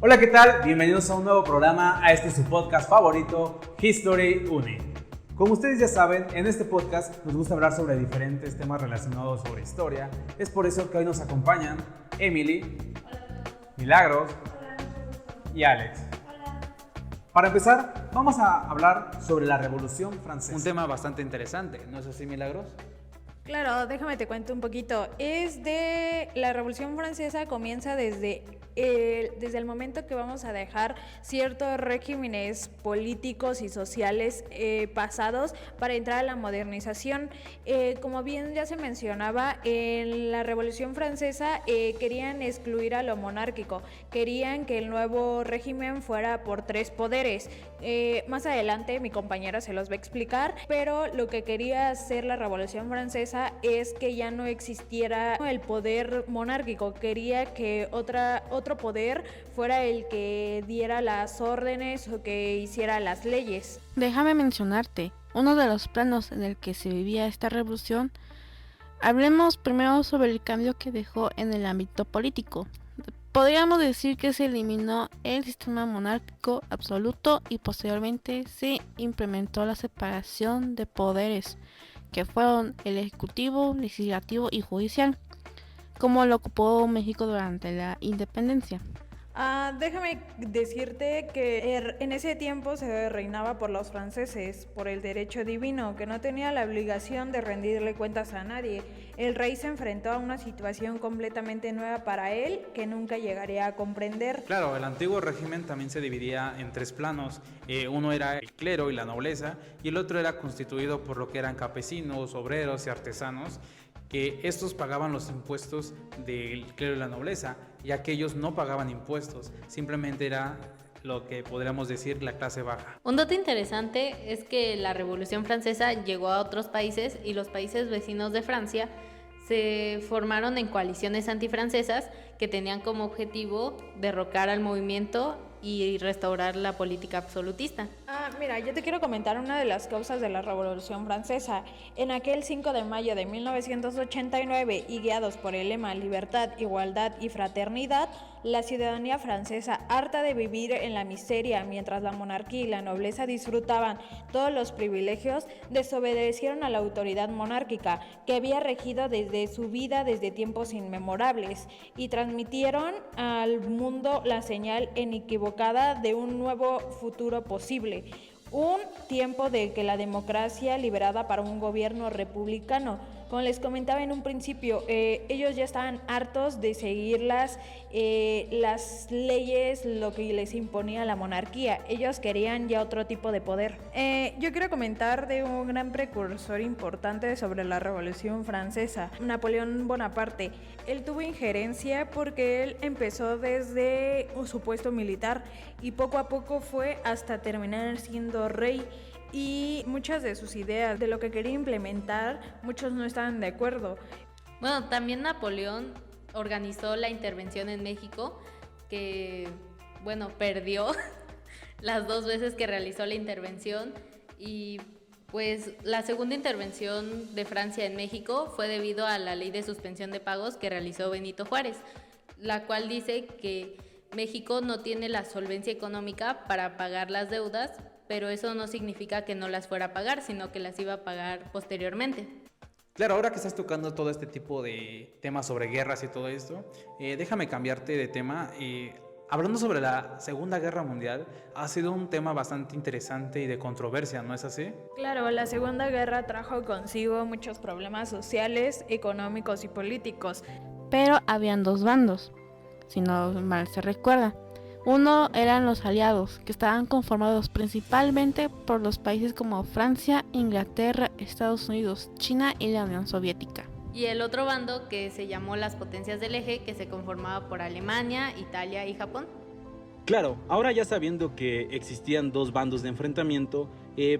Hola, ¿qué tal? Bienvenidos a un nuevo programa, a este su podcast favorito, History Une. Como ustedes ya saben, en este podcast nos gusta hablar sobre diferentes temas relacionados sobre historia. Es por eso que hoy nos acompañan Emily, Milagros y Alex. Para empezar, vamos a hablar sobre la Revolución Francesa. Un tema bastante interesante, ¿no es así, Milagros? Claro, déjame te cuento un poquito. La Revolución Francesa comienza desde el momento que vamos a dejar ciertos regímenes políticos y sociales pasados para entrar a la modernización. Como bien ya se mencionaba, en la Revolución Francesa querían excluir a lo monárquico, querían que el nuevo régimen fuera por 3 poderes. Más adelante mi compañera se los va a explicar, pero lo que quería hacer la Revolución Francesa es que ya no existiera el poder monárquico, quería que otro poder fuera el que diera las órdenes o que hiciera las leyes. Déjame mencionarte uno de los planos en el que se vivía esta revolución. Hablemos primero sobre el cambio que dejó en el ámbito político. Podríamos decir que se eliminó el sistema monárquico absoluto y posteriormente se implementó la separación de poderes, que fueron el ejecutivo, legislativo y judicial, como lo ocupó México durante la independencia. Déjame decirte que en ese tiempo se reinaba por los franceses, por el derecho divino, que no tenía la obligación de rendirle cuentas a nadie. El rey se enfrentó a una situación completamente nueva para él, que nunca llegaría a comprender. Claro, el antiguo régimen también se dividía en 3 planos. Uno era el clero y la nobleza, y el otro era constituido por lo que eran campesinos, obreros y artesanos, que estos pagaban los impuestos del clero y la nobleza, y aquellos no pagaban impuestos, simplemente era lo que podríamos decir la clase baja. Un dato interesante es que la Revolución Francesa llegó a otros países y los países vecinos de Francia se formaron en coaliciones antifrancesas que tenían como objetivo derrocar al movimiento y restaurar la política absolutista. Mira, yo te quiero comentar una de las causas de la Revolución Francesa. En aquel 5 de mayo de 1989, y guiados por el lema Libertad, Igualdad y Fraternidad, la ciudadanía francesa, harta de vivir en la miseria mientras la monarquía y la nobleza disfrutaban todos los privilegios, desobedecieron a la autoridad monárquica que había regido desde su vida desde tiempos inmemorables y transmitieron al mundo la señal inequivocada de un nuevo futuro posible. Un tiempo de que la democracia liberada para un gobierno republicano. Como les comentaba en un principio, ellos ya estaban hartos de seguir las leyes, lo que les imponía la monarquía. Ellos querían ya otro tipo de poder. Yo quiero comentar de un gran precursor importante sobre la Revolución Francesa, Napoleón Bonaparte. Él tuvo injerencia porque él empezó desde su puesto militar y poco a poco fue hasta terminar siendo rey. Y muchas de sus ideas, de lo que quería implementar, muchos no estaban de acuerdo. Bueno, también Napoleón organizó la intervención en México, que, perdió las 2 veces que realizó la intervención. Y pues la segunda intervención de Francia en México fue debido a la ley de suspensión de pagos que realizó Benito Juárez, la cual dice que México no tiene la solvencia económica para pagar las deudas, pero eso no significa que no las fuera a pagar, sino que las iba a pagar posteriormente. Claro, ahora que estás tocando todo este tipo de temas sobre guerras y todo esto, déjame cambiarte de tema. Hablando sobre la Segunda Guerra Mundial, ha sido un tema bastante interesante y de controversia, ¿no es así? Claro, la Segunda Guerra trajo consigo muchos problemas sociales, económicos y políticos. Pero habían 2 bandos, si no mal se recuerda. Uno eran los aliados, que estaban conformados principalmente por los países como Francia, Inglaterra, Estados Unidos, China y la Unión Soviética. Y el otro bando, que se llamó las Potencias del Eje, que se conformaba por Alemania, Italia y Japón. Claro, ahora ya sabiendo que existían 2 bandos de enfrentamiento,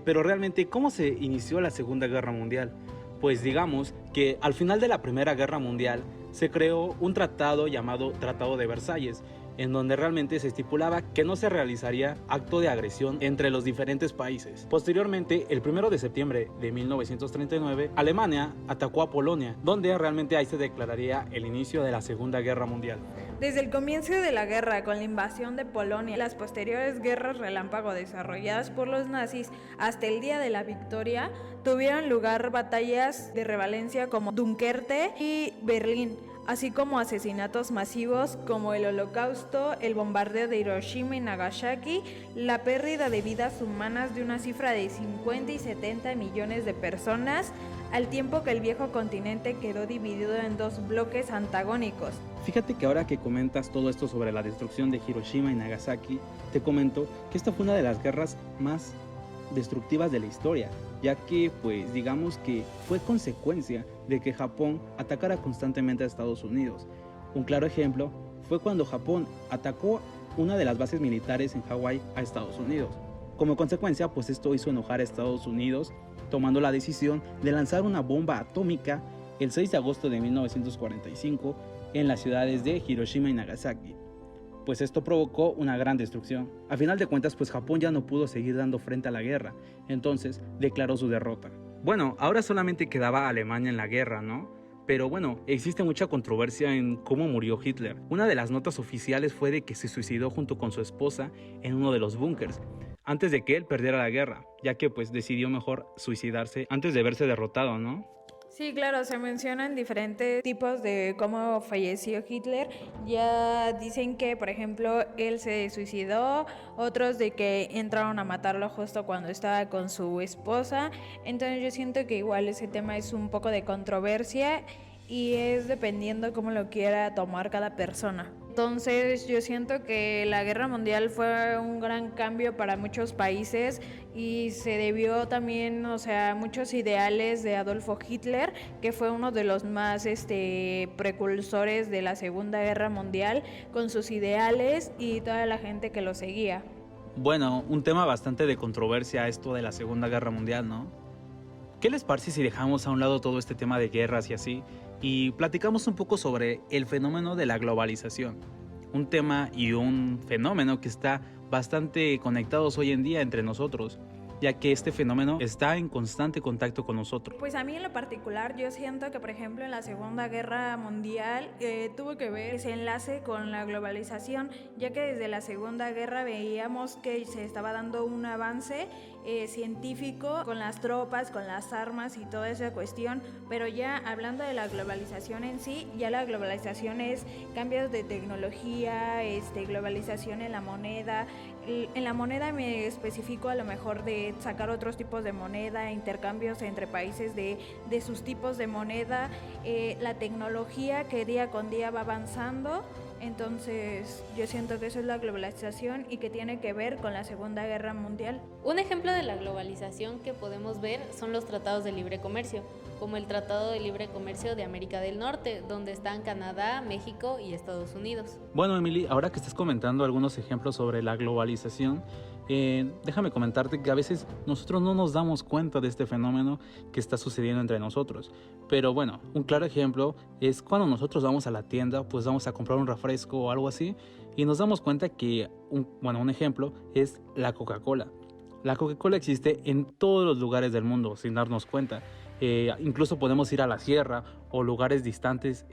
pero realmente, ¿cómo se inició la Segunda Guerra Mundial? Pues digamos que al final de la Primera Guerra Mundial se creó un tratado llamado Tratado de Versalles, en donde realmente se estipulaba que no se realizaría acto de agresión entre los diferentes países. Posteriormente, el 1 de septiembre de 1939, Alemania atacó a Polonia, donde realmente ahí se declararía el inicio de la Segunda Guerra Mundial. Desde el comienzo de la guerra, con la invasión de Polonia y las posteriores guerras relámpago desarrolladas por los nazis hasta el día de la victoria, tuvieron lugar batallas de relevancia como Dunkerque y Berlín, así como asesinatos masivos como el Holocausto, el bombardeo de Hiroshima y Nagasaki, la pérdida de vidas humanas de una cifra de 50 y 70 millones de personas, al tiempo que el viejo continente quedó dividido en dos bloques antagónicos. Fíjate que ahora que comentas todo esto sobre la destrucción de Hiroshima y Nagasaki, te comento que esta fue una de las guerras más destructivas de la historia, ya que pues digamos que fue consecuencia de que Japón atacara constantemente a Estados Unidos. Un claro ejemplo fue cuando Japón atacó una de las bases militares en Hawái a Estados Unidos. Como consecuencia, pues esto hizo enojar a Estados Unidos, tomando la decisión de lanzar una bomba atómica el 6 de agosto de 1945 en las ciudades de Hiroshima y Nagasaki. Pues esto provocó una gran destrucción. A final de cuentas, pues Japón ya no pudo seguir dando frente a la guerra, entonces declaró su derrota. Bueno, ahora solamente quedaba Alemania en la guerra, ¿no? Pero bueno, existe mucha controversia en cómo murió Hitler. Una de las notas oficiales fue de que se suicidó junto con su esposa en uno de los búnkers, antes de que él perdiera la guerra, ya que pues decidió mejor suicidarse antes de verse derrotado, ¿no? Sí, claro, se mencionan diferentes tipos de cómo falleció Hitler. Ya dicen que, por ejemplo, él se suicidó, otros de que entraron a matarlo justo cuando estaba con su esposa. Entonces yo siento que igual ese tema es un poco de controversia y es dependiendo cómo lo quiera tomar cada persona. Entonces yo siento que la guerra mundial fue un gran cambio para muchos países y se debió también, a muchos ideales de Adolfo Hitler, que fue uno de los más precursores de la Segunda Guerra Mundial, con sus ideales y toda la gente que lo seguía. Bueno, un tema bastante de controversia esto de la Segunda Guerra Mundial, ¿no? ¿Qué les parece si dejamos a un lado todo este tema de guerras y así y platicamos un poco sobre el fenómeno de la globalización? Un tema y un fenómeno que está bastante conectados hoy en día entre nosotros, ya que este fenómeno está en constante contacto con nosotros. Pues a mí en lo particular yo siento que, por ejemplo, en la Segunda Guerra Mundial tuvo que ver ese enlace con la globalización, ya que desde la Segunda Guerra veíamos que se estaba dando un avance científico con las tropas, con las armas y toda esa cuestión, pero ya hablando de la globalización en sí, ya la globalización es cambios de tecnología, globalización en la moneda. En la moneda me especifico a lo mejor de sacar otros tipos de moneda, intercambios entre países de sus tipos de moneda, la tecnología que día con día va avanzando. Entonces yo siento que eso es la globalización y que tiene que ver con la Segunda Guerra Mundial. Un ejemplo de la globalización que podemos ver son los tratados de libre comercio, como el Tratado de Libre Comercio de América del Norte, donde están Canadá, México y Estados Unidos. Bueno, Emily, ahora que estás comentando algunos ejemplos sobre la globalización, déjame comentarte que a veces nosotros no nos damos cuenta de este fenómeno que está sucediendo entre nosotros. Pero bueno, un claro ejemplo es cuando nosotros vamos a la tienda, pues vamos a comprar un refresco o algo así, y nos damos cuenta que, un ejemplo es la Coca-Cola. La Coca-Cola existe en todos los lugares del mundo sin darnos cuenta. Incluso podemos ir a la sierra o lugares distantes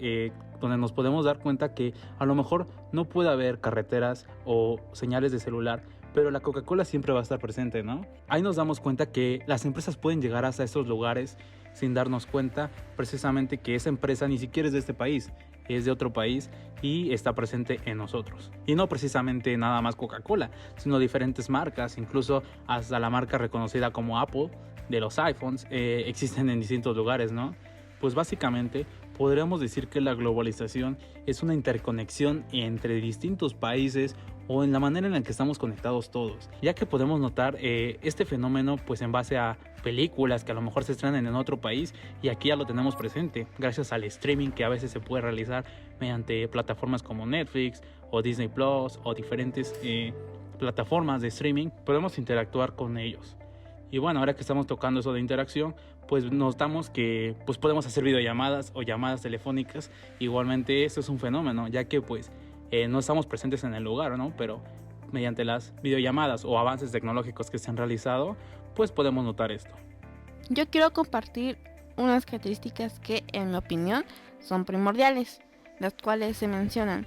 donde nos podemos dar cuenta que a lo mejor no puede haber carreteras o señales de celular, pero la Coca-Cola siempre va a estar presente, ¿no? Ahí nos damos cuenta que las empresas pueden llegar hasta estos lugares sin darnos cuenta precisamente que esa empresa ni siquiera es de este país, es de otro país y está presente en nosotros. Y no precisamente nada más Coca-Cola, sino diferentes marcas, incluso hasta la marca reconocida como Apple de los iPhones existen en distintos lugares, ¿no? Pues básicamente podríamos decir que la globalización es una interconexión entre distintos países o en la manera en la que estamos conectados todos, ya que podemos notar este fenómeno pues en base a películas que a lo mejor se estrenan en otro país y aquí ya lo tenemos presente gracias al streaming que a veces se puede realizar mediante plataformas como Netflix o Disney Plus o diferentes plataformas de streaming. Podemos interactuar con ellos. Y bueno, ahora que estamos tocando eso de interacción, pues notamos que pues podemos hacer videollamadas o llamadas telefónicas. Igualmente eso es un fenómeno, ya que pues no estamos presentes en el lugar, ¿no? Pero mediante las videollamadas o avances tecnológicos que se han realizado, pues podemos notar esto. Yo quiero compartir unas características que, en mi opinión, son primordiales, las cuales se mencionan: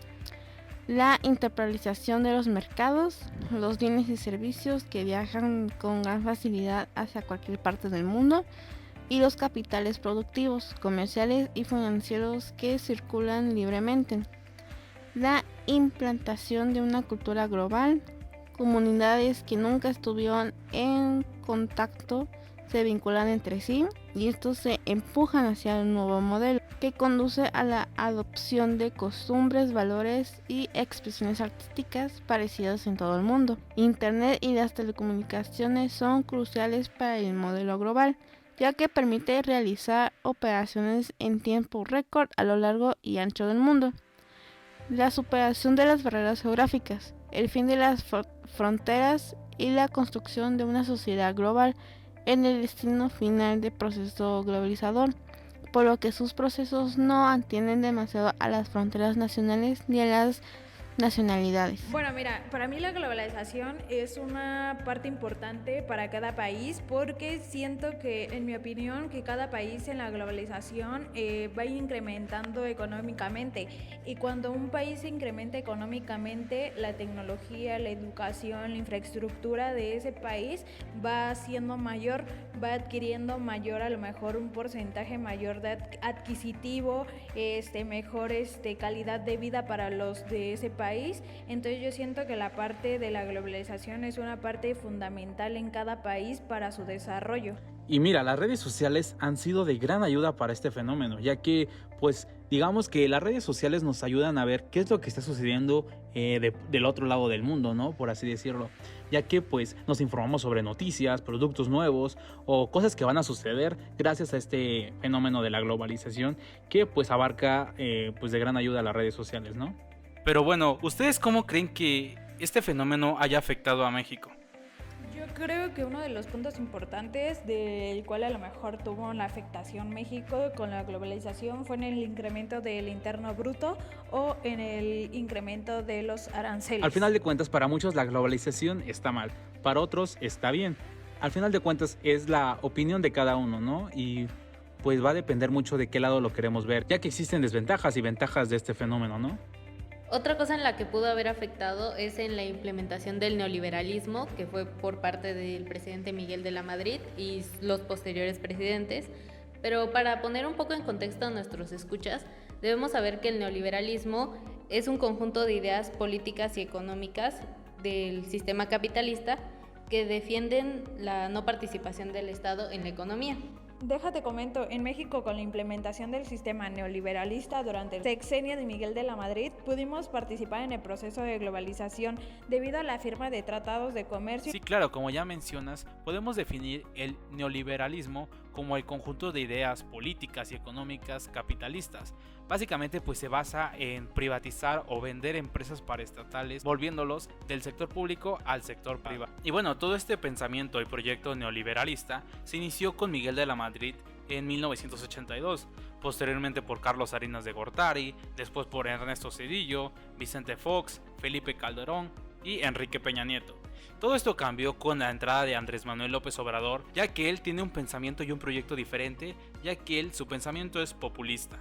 la internalización de los mercados, los bienes y servicios que viajan con gran facilidad hacia cualquier parte del mundo, y los capitales productivos, comerciales y financieros que circulan libremente. La implantación de una cultura global, comunidades que nunca estuvieron en contacto se vinculan entre sí y estos se empujan hacia un nuevo modelo que conduce a la adopción de costumbres, valores y expresiones artísticas parecidas en todo el mundo. Internet y las telecomunicaciones son cruciales para el modelo global, ya que permite realizar operaciones en tiempo récord a lo largo y ancho del mundo. La superación de las barreras geográficas, el fin de las fronteras y la construcción de una sociedad global en el destino final del proceso globalizador, por lo que sus procesos no atienden demasiado a las fronteras nacionales ni a las nacionalidades. Bueno, mira, para mí la globalización es una parte importante para cada país porque siento que, en mi opinión, que cada país en la globalización va incrementando económicamente, y cuando un país se incrementa económicamente, la tecnología, la educación, la infraestructura de ese país va siendo mayor, va adquiriendo mayor, a lo mejor un porcentaje mayor de adquisitivo, mejor calidad de vida para los de ese país. Entonces yo siento que la parte de la globalización es una parte fundamental en cada país para su desarrollo. Y mira, las redes sociales han sido de gran ayuda para este fenómeno, ya que, pues, digamos que las redes sociales nos ayudan a ver qué es lo que está sucediendo del otro lado del mundo, ¿no? Por así decirlo, ya que, pues, nos informamos sobre noticias, productos nuevos o cosas que van a suceder gracias a este fenómeno de la globalización que, pues, abarca, pues, de gran ayuda a las redes sociales, ¿no? Pero bueno, ¿ustedes cómo creen que este fenómeno haya afectado a México? Yo creo que uno de los puntos importantes del cual a lo mejor tuvo la afectación México con la globalización fue en el incremento del interno bruto o en el incremento de los aranceles. Al final de cuentas, para muchos la globalización está mal, para otros está bien. Al final de cuentas es la opinión de cada uno, ¿no? Y pues va a depender mucho de qué lado lo queremos ver, ya que existen desventajas y ventajas de este fenómeno, ¿no? Otra cosa en la que pudo haber afectado es en la implementación del neoliberalismo, que fue por parte del presidente Miguel de la Madrid y los posteriores presidentes. Pero para poner un poco en contexto a nuestros escuchas, debemos saber que el neoliberalismo es un conjunto de ideas políticas y económicas del sistema capitalista que defienden la no participación del Estado en la economía. Déjate comento, en México, con la implementación del sistema neoliberalista durante el sexenio de Miguel de la Madrid, pudimos participar en el proceso de globalización debido a la firma de tratados de comercio. Sí, claro, como ya mencionas, podemos definir el neoliberalismo como el conjunto de ideas políticas y económicas capitalistas. Básicamente, pues se basa en privatizar o vender empresas paraestatales, volviéndolos del sector público al sector privado. Y bueno, todo este pensamiento y proyecto neoliberalista se inició con Miguel de la Madrid en 1982, posteriormente por Carlos Salinas de Gortari, después por Ernesto Zedillo, Vicente Fox, Felipe Calderón y Enrique Peña Nieto. Todo esto cambió con la entrada de Andrés Manuel López Obrador, ya que él tiene un pensamiento y un proyecto diferente, ya que su pensamiento es populista.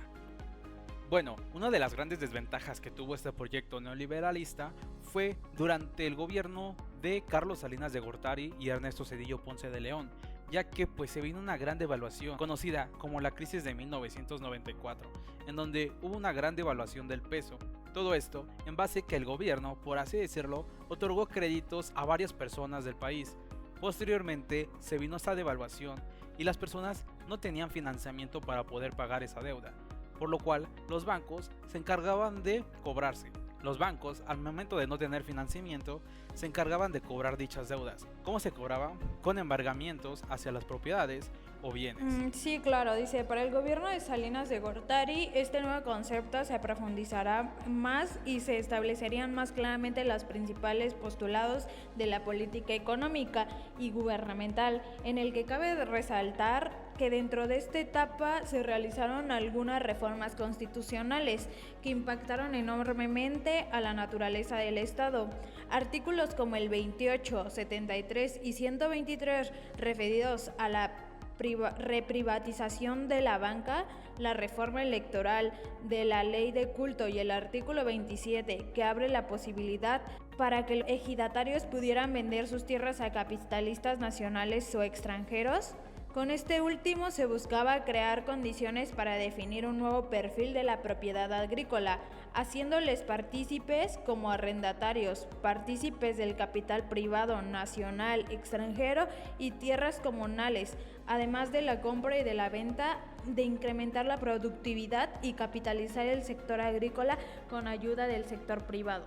Bueno, una de las grandes desventajas que tuvo este proyecto neoliberalista fue durante el gobierno de Carlos Salinas de Gortari y Ernesto Zedillo Ponce de León, ya que pues se vino una gran devaluación, conocida como la crisis de 1994, en donde hubo una gran devaluación del peso. Todo esto en base a que el gobierno, por así decirlo, otorgó créditos a varias personas del país. Posteriormente se vino esta devaluación y las personas no tenían financiamiento para poder pagar esa deuda, por lo cual los bancos se encargaban de cobrarse. Los bancos, al momento de no tener financiamiento, se encargaban de cobrar dichas deudas. cómo se cobraba con embargamientos hacia las propiedades o bienes. Sí, claro, dice, para el gobierno de Salinas de Gortari, este nuevo concepto se profundizará más y se establecerían más claramente los principales postulados de la política económica y gubernamental, en el que cabe resaltar que dentro de esta etapa se realizaron algunas reformas constitucionales que impactaron enormemente a la naturaleza del Estado. Artículos como el 28, 73 y 123 referidos a la reprivatización de la banca, la reforma electoral, de la ley de culto y el artículo 27 que abre la posibilidad para que los ejidatarios pudieran vender sus tierras a capitalistas nacionales o extranjeros. Con este último se buscaba crear condiciones para definir un nuevo perfil de la propiedad agrícola, haciéndoles partícipes como arrendatarios, partícipes del capital privado, nacional, extranjero y tierras comunales, además de la compra y de la venta, de incrementar la productividad y capitalizar el sector agrícola con ayuda del sector privado.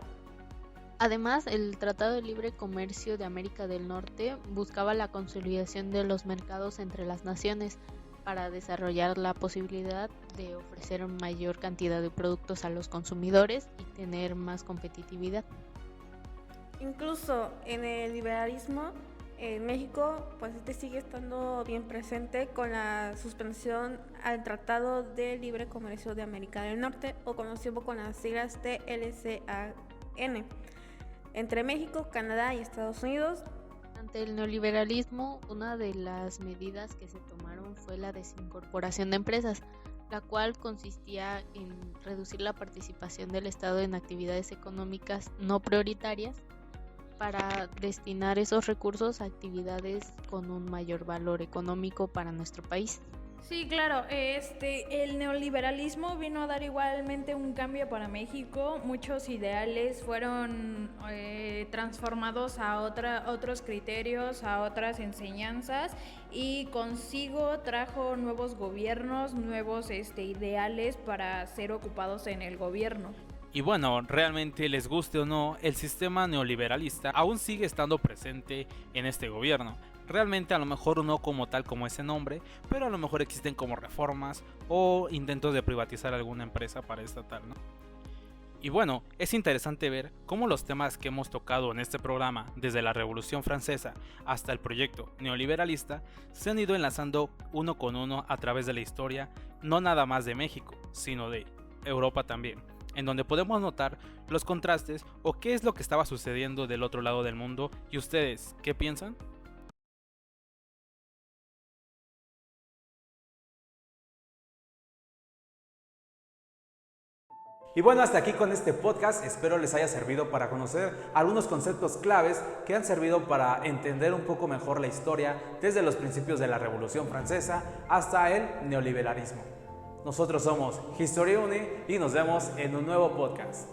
Además, el Tratado de Libre Comercio de América del Norte buscaba la consolidación de los mercados entre las naciones para desarrollar la posibilidad de ofrecer mayor cantidad de productos a los consumidores y tener más competitividad. Incluso en el liberalismo, en México, pues sigue estando bien presente con la suspensión al Tratado de Libre Comercio de América del Norte, o conocido con las siglas TLCAN, entre México, Canadá y Estados Unidos. Ante el neoliberalismo, una de las medidas que se tomaron fue la desincorporación de empresas, la cual consistía en reducir la participación del Estado en actividades económicas no prioritarias para destinar esos recursos a actividades con un mayor valor económico para nuestro país. Sí, claro, el neoliberalismo vino a dar igualmente un cambio para México. Muchos ideales fueron transformados a otros criterios, a otras enseñanzas, y consigo trajo nuevos gobiernos, nuevos ideales para ser ocupados en el gobierno. Y bueno, realmente les guste o no, el sistema neoliberalista aún sigue estando presente en este gobierno. Realmente a lo mejor no como tal como ese nombre, pero a lo mejor existen como reformas o intentos de privatizar alguna empresa paraestatal, ¿no? Y bueno, es interesante ver cómo los temas que hemos tocado en este programa, desde la Revolución Francesa hasta el proyecto neoliberalista, se han ido enlazando uno con uno a través de la historia, no nada más de México, sino de Europa también, en donde podemos notar los contrastes o qué es lo que estaba sucediendo del otro lado del mundo. ¿Y ustedes qué piensan? Y bueno, hasta aquí con este podcast. Espero les haya servido para conocer algunos conceptos claves que han servido para entender un poco mejor la historia desde los principios de la Revolución Francesa hasta el neoliberalismo. Nosotros somos History Uni y nos vemos en un nuevo podcast.